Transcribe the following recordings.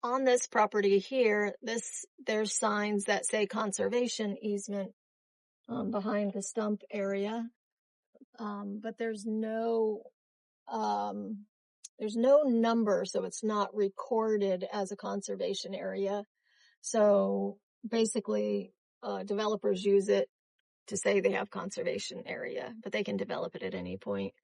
on this property here, there's signs that say conservation easement behind the stump area, but there's no number, so it's not recorded as a conservation area. So basically, developers use it to say they have conservation area, but they can develop it at any point.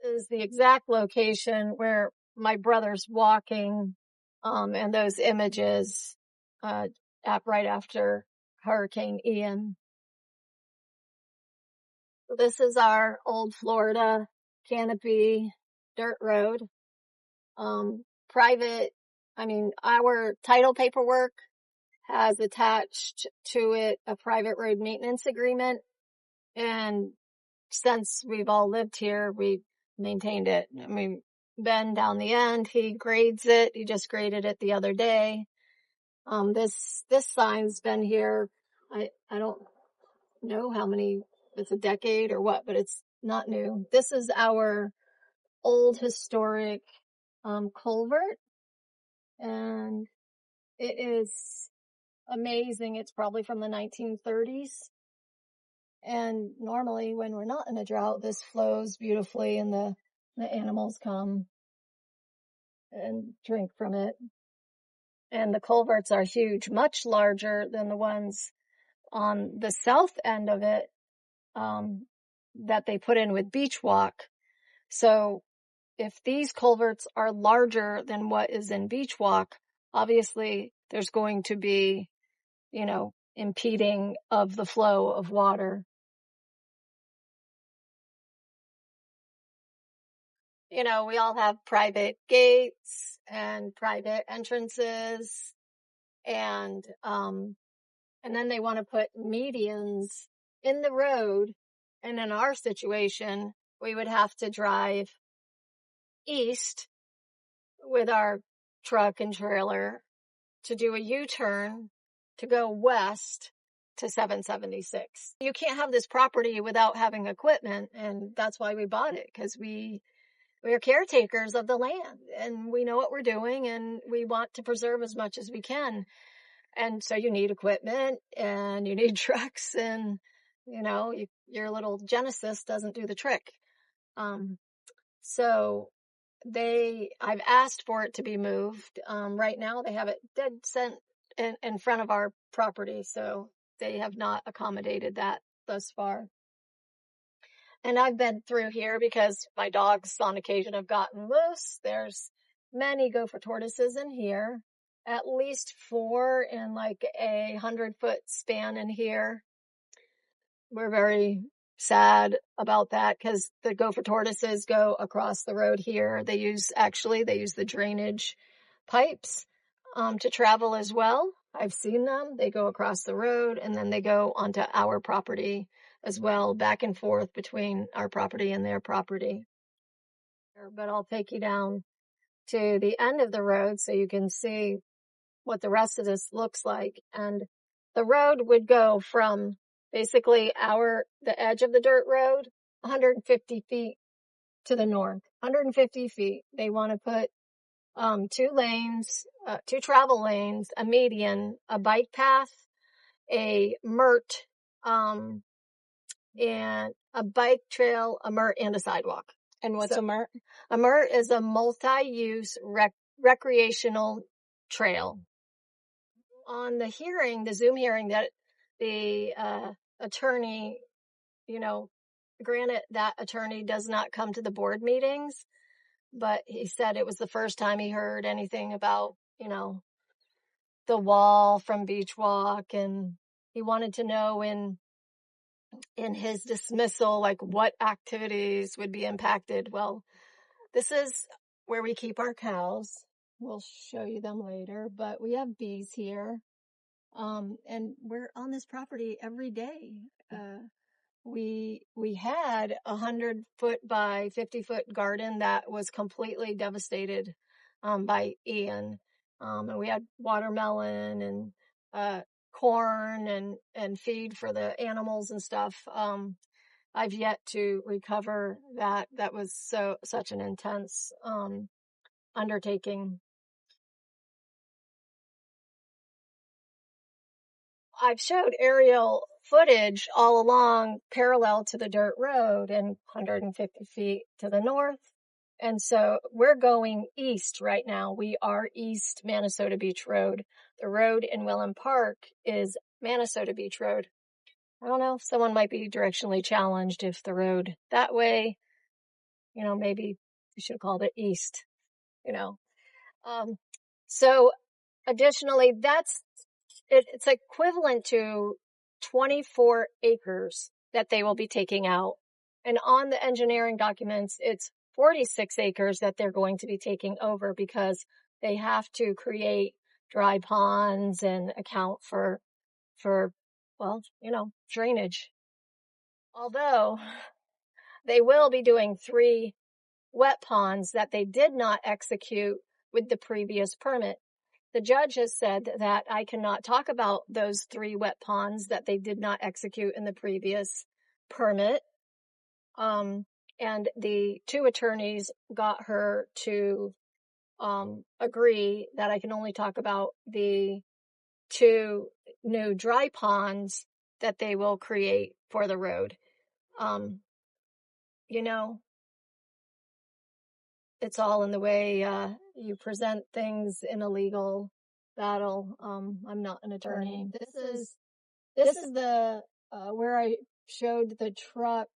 Is the exact location where my brother's walking, and those images, right after Hurricane Ian. This is our old Florida canopy dirt road. Private, our title paperwork has attached to it a private road maintenance agreement. And since we've all lived here, we've maintained it. Ben down the end, he grades it. He just graded it the other day. This sign's been here. I don't know how many, it's a decade or what, but it's not new. This is our old historic culvert, and it is amazing. It's probably from the 1930s. And normally when we're not in a drought, this flows beautifully and the animals come and drink from it. And the culverts are huge, much larger than the ones on the south end of it, that they put in with Beach Walk. So if these culverts are larger than what is in Beach Walk, obviously there's going to be, impeding of the flow of water. We all have private gates and private entrances, and then they want to put medians in the road. And in our situation, we would have to drive east with our truck and trailer to do a U-turn to go west to 776. You can't have this property without having equipment, and that's why we bought it, because we are caretakers of the land and we know what we're doing and we want to preserve as much as we can. And so you need equipment and you need trucks, and your little Genesis doesn't do the trick. So I've asked for it to be moved. Right now they have it dead center in front of our property, so they have not accommodated that thus far. And I've been through here because my dogs on occasion have gotten loose. There's many gopher tortoises in here, at least 4 in like a 100-foot span in here. We're very sad about that because the gopher tortoises go across the road here. They use the drainage pipes to travel as well. I've seen them. They go across the road and then they go onto our property as well, back and forth between our property and their property. But I'll take you down to the end of the road so you can see what the rest of this looks like. And the road would go from basically the edge of the dirt road 150 feet to the north. 150 feet. They want to put 2 lanes, 2 travel lanes, a median, a bike path, a MIRT, and a bike trail, a MIRT, and a sidewalk. And what's a MIRT? A MIRT is a multi-use recreational trail. On the hearing, the Zoom hearing, that the attorney, granted that attorney does not come to the board meetings, but he said it was the first time he heard anything about, the wall from Beach Walk, and he wanted to know in his dismissal, like what activities would be impacted. Well, this is where we keep our cows. We'll show you them later, but we have bees here. And we're on this property every day. We had a 100-foot by 50-foot garden that was completely devastated, by Ian. And we had watermelon and, corn and feed for the animals and stuff. I've yet to recover that. That was such an intense undertaking. I've showed aerial footage all along parallel to the dirt road and 150 feet to the north. And so we're going east right now. We are East Manasota Beach Road. The road in Willem Park is Manasota Beach Road. I don't know if someone might be directionally challenged if the road that way, maybe we should have called it east, you know. So additionally, it's equivalent to 24 acres that they will be taking out. And on the engineering documents, it's 46 acres that they're going to be taking over because they have to create dry ponds and account for, well, drainage. Although they will be doing 3 wet ponds that they did not execute with the previous permit. The judge has said that I cannot talk about those 3 wet ponds that they did not execute in the previous permit. And the 2 attorneys got her to agree that I can only talk about the 2 new dry ponds that they will create for the road. It's all in the way you present things in a legal battle. I'm not an attorney. This is the where I showed the truck.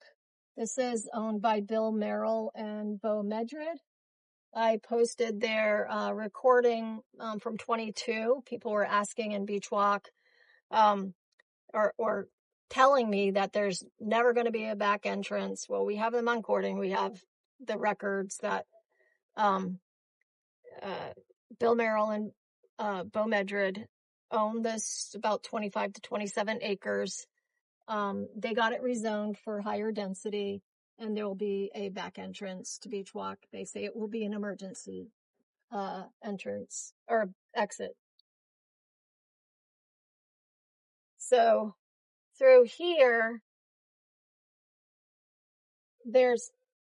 This is owned by Bill Merrill and Bo Medred. I posted their recording from 22. People were asking in Beach Walk, or telling me that there's never going to be a back entrance. Well, we have them on recording. We have the records that Bill Merrill and Bo Medred own this about 25 to 27 acres. They got it rezoned for higher density, and there will be a back entrance to Beach Walk. They say it will be an emergency entrance or exit. So through here,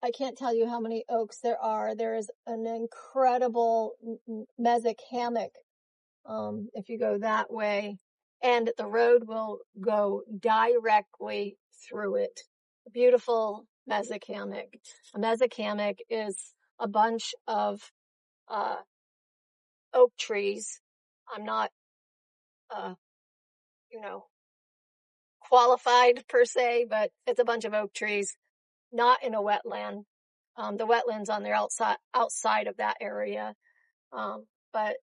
I can't tell you how many oaks there are. There is an incredible mesic hammock if you go that way, and the road will go directly through it. A beautiful mesic hammock. A mesic hammock is a bunch of oak trees. I'm not, qualified per se, but it's a bunch of oak trees, not in a wetland. The wetlands on the outside of that area. But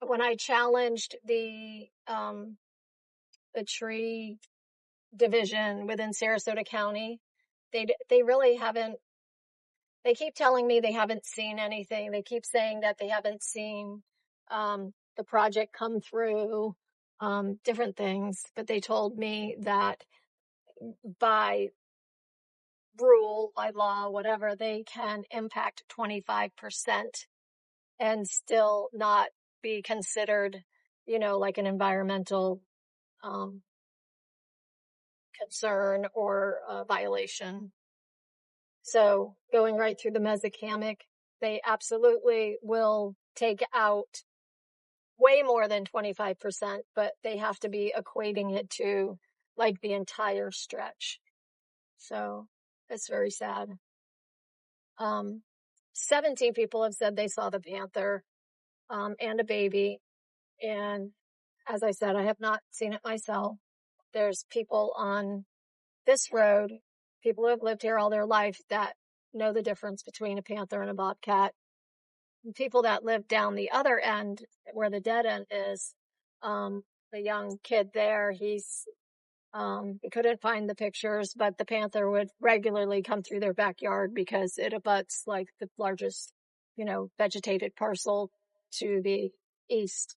when I challenged the tree division within Sarasota County, they really haven't. They keep telling me they haven't seen anything. They keep saying that they haven't seen the project come through, different things. But they told me that by rule, by law, whatever, they can impact 25% and still not be considered, like an environmental concern or violation. So going right through the mesic hammock, they absolutely will take out way more than 25%, but they have to be equating it to like the entire stretch. So it's very sad. 17 people have said they saw the panther and a baby. And as I said, I have not seen it myself. There's people on this road, people who have lived here all their life, that know the difference between a panther and a bobcat. And people that live down the other end where the dead end is, the young kid there, he couldn't find the pictures, but the panther would regularly come through their backyard because it abuts like the largest, vegetated parcel to the east.